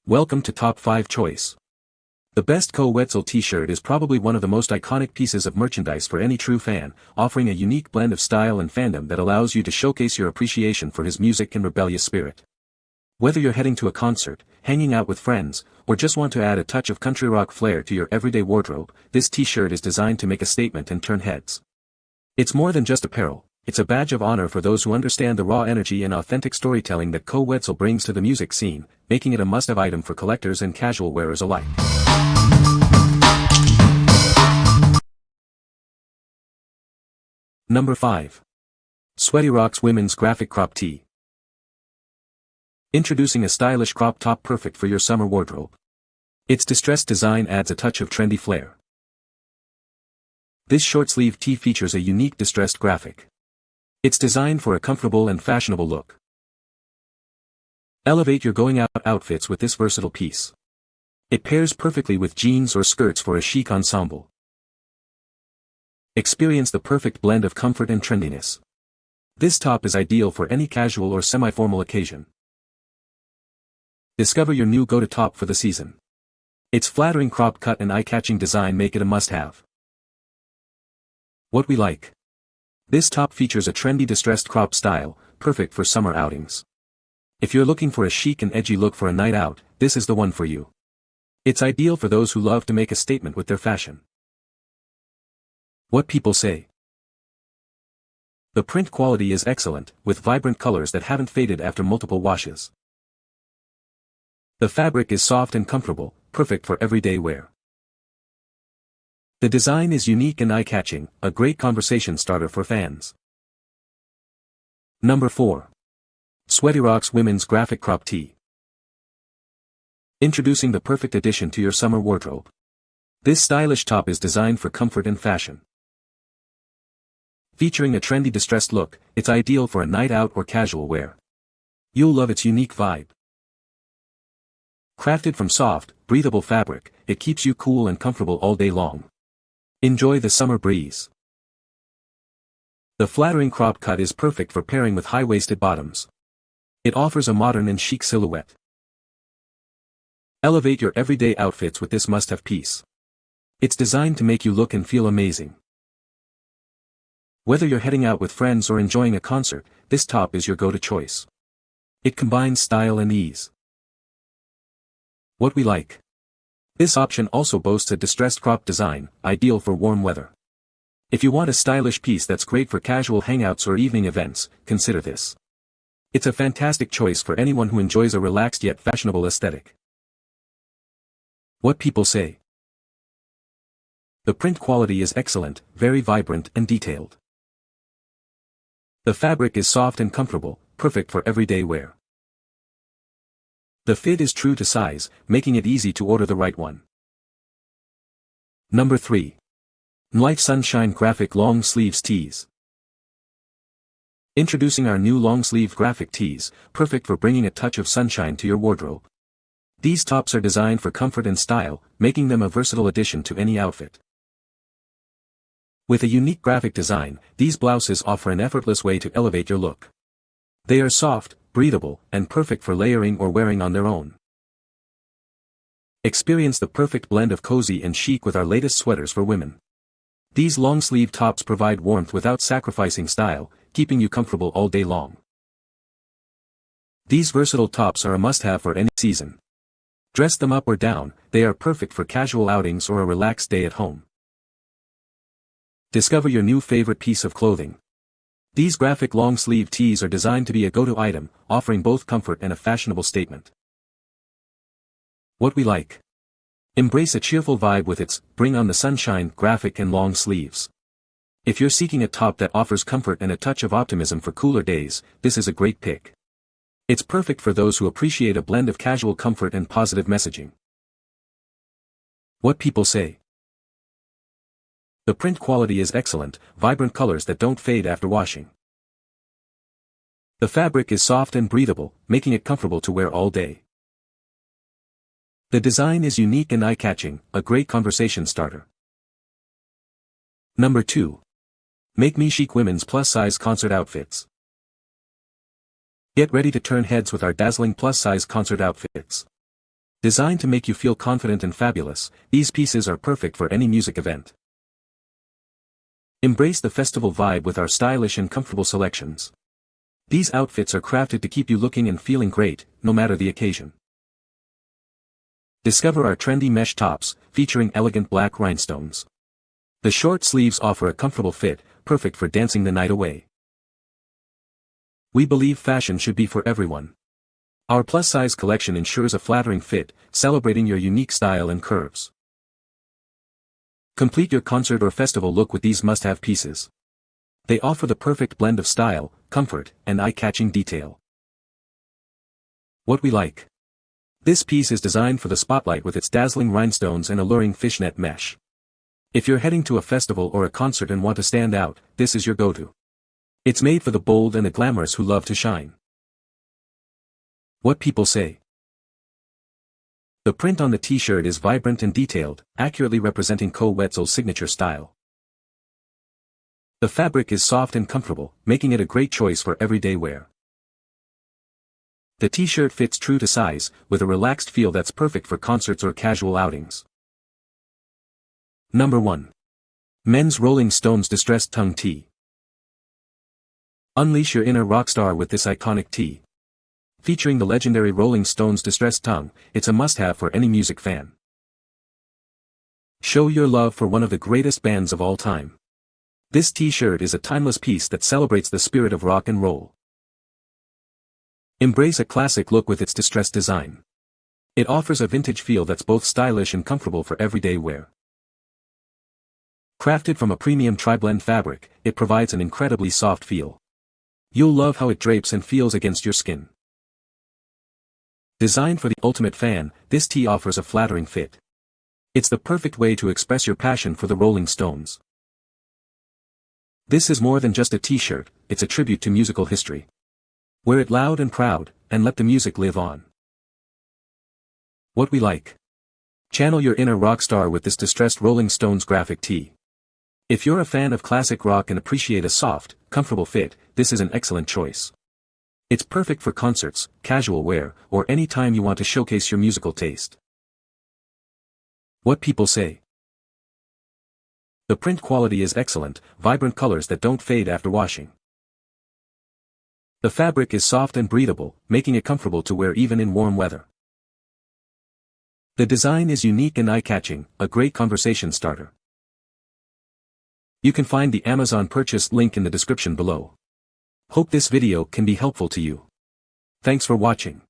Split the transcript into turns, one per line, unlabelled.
Welcome to Top 5 Choice. The best Koe Wetzel t-shirt is probably one of the most iconic pieces of merchandise for any true fan, offering a unique blend of style and fandom that allows you to showcase your appreciation for his music and rebellious spirit. Whether you're heading to a concert, hanging out with friends, or just want to add a touch of country rock flair to your everyday wardrobe, this t-shirt is designed to make a statement and turn heads. It's more than just apparel. It's a badge of honor for those who understand the raw energy and authentic storytelling that Koe Wetzel brings to the music scene, making it a must-have item for collectors and casual wearers alike. Number 5. SweatyRocks Women's Graphic Crop Tee. Introducing a stylish crop top perfect for your summer wardrobe. Its distressed design adds a touch of trendy flair. This short-sleeve tee features a unique distressed graphic. It's designed for a comfortable and fashionable look. Elevate your going-out outfits with this versatile piece. It pairs perfectly with jeans or skirts for a chic ensemble. Experience the perfect blend of comfort and trendiness. This top is ideal for any casual or semi-formal occasion. Discover your new go-to top for the season. Its flattering crop cut and eye-catching design make it a must-have. What we like. This top features a trendy distressed crop style, perfect for summer outings. If you're looking for a chic and edgy look for a night out, this is the one for you. It's ideal for those who love to make a statement with their fashion. What people say. The print quality is excellent, with vibrant colors that haven't faded after multiple washes. The fabric is soft and comfortable, perfect for everyday wear. The design is unique and eye-catching, a great conversation starter for fans. Number 4. SweatyRocks Women's Graphic Crop Tee. Introducing the perfect addition to your summer wardrobe. This stylish top is designed for comfort and fashion. Featuring a trendy distressed look, it's ideal for a night out or casual wear. You'll love its unique vibe. Crafted from soft, breathable fabric, it keeps you cool and comfortable all day long. Enjoy the summer breeze. The flattering crop cut is perfect for pairing with high-waisted bottoms. It offers a modern and chic silhouette. Elevate your everyday outfits with this must-have piece. It's designed to make you look and feel amazing. Whether you're heading out with friends or enjoying a concert, this top is your go-to choice. It combines style and ease. What we like. This option also boasts a distressed crop design, ideal for warm weather. If you want a stylish piece that's great for casual hangouts or evening events, consider this. It's a fantastic choice for anyone who enjoys a relaxed yet fashionable aesthetic. What people say. The print quality is excellent, very vibrant and detailed. The fabric is soft and comfortable, perfect for everyday wear. The fit is true to size, making it easy to order the right one. Number 3. Nlife Sunshine Graphic Long Sleeves Tees. Introducing our new long-sleeve graphic tees, perfect for bringing a touch of sunshine to your wardrobe. These tops are designed for comfort and style, making them a versatile addition to any outfit. With a unique graphic design, these blouses offer an effortless way to elevate your look. They are soft, breathable, and perfect for layering or wearing on their own. Experience the perfect blend of cozy and chic with our latest sweaters for women. These long-sleeve tops provide warmth without sacrificing style, keeping you comfortable all day long. These versatile tops are a must-have for any season. Dress them up or down, they are perfect for casual outings or a relaxed day at home. Discover your new favorite piece of clothing. These graphic long-sleeve tees are designed to be a go-to item, offering both comfort and a fashionable statement. What we like. Embrace a cheerful vibe with its "Bring on the Sunshine" graphic and long sleeves. If you're seeking a top that offers comfort and a touch of optimism for cooler days, this is a great pick. It's perfect for those who appreciate a blend of casual comfort and positive messaging. What people say. The print quality is excellent, vibrant colors that don't fade after washing. The fabric is soft and breathable, making it comfortable to wear all day. The design is unique and eye-catching, a great conversation starter. Number 2. MakeMeChic Women's Plus-Size Concert Outfits. Get ready to turn heads with our dazzling plus-size concert outfits. Designed to make you feel confident and fabulous, these pieces are perfect for any music event. Embrace the festival vibe with our stylish and comfortable selections. These outfits are crafted to keep you looking and feeling great, no matter the occasion. Discover our trendy mesh tops, featuring elegant black rhinestones. The short sleeves offer a comfortable fit, perfect for dancing the night away. We believe fashion should be for everyone. Our plus-size collection ensures a flattering fit, celebrating your unique style and curves. Complete your concert or festival look with these must-have pieces. They offer the perfect blend of style, comfort, and eye-catching detail. What we like. This piece is designed for the spotlight with its dazzling rhinestones and alluring fishnet mesh. If you're heading to a festival or a concert and want to stand out, this is your go-to. It's made for the bold and the glamorous who love to shine. What people say. The print on the t-shirt is vibrant and detailed, accurately representing Koe Wetzel's signature style. The fabric is soft and comfortable, making it a great choice for everyday wear. The t-shirt fits true to size, with a relaxed feel that's perfect for concerts or casual outings. Number 1. Men's Rolling Stones Distressed Tongue Tee. Unleash your inner rock star with this iconic tee. Featuring the legendary Rolling Stones' Distressed Tongue, it's a must-have for any music fan. Show your love for one of the greatest bands of all time. This t-shirt is a timeless piece that celebrates the spirit of rock and roll. Embrace a classic look with its distressed design. It offers a vintage feel that's both stylish and comfortable for everyday wear. Crafted from a premium tri-blend fabric, it provides an incredibly soft feel. You'll love how it drapes and feels against your skin. Designed for the ultimate fan, this tee offers a flattering fit. It's the perfect way to express your passion for the Rolling Stones. This is more than just a t-shirt, it's a tribute to musical history. Wear it loud and proud, and let the music live on. What we like. Channel your inner rock star with this distressed Rolling Stones graphic tee. If you're a fan of classic rock and appreciate a soft, comfortable fit, this is an excellent choice. It's perfect for concerts, casual wear, or any time you want to showcase your musical taste. What people say. The print quality is excellent, vibrant colors that don't fade after washing. The fabric is soft and breathable, making it comfortable to wear even in warm weather. The design is unique and eye-catching, a great conversation starter. You can find the Amazon purchase link in the description below. Hope this video can be helpful to you. Thanks for watching.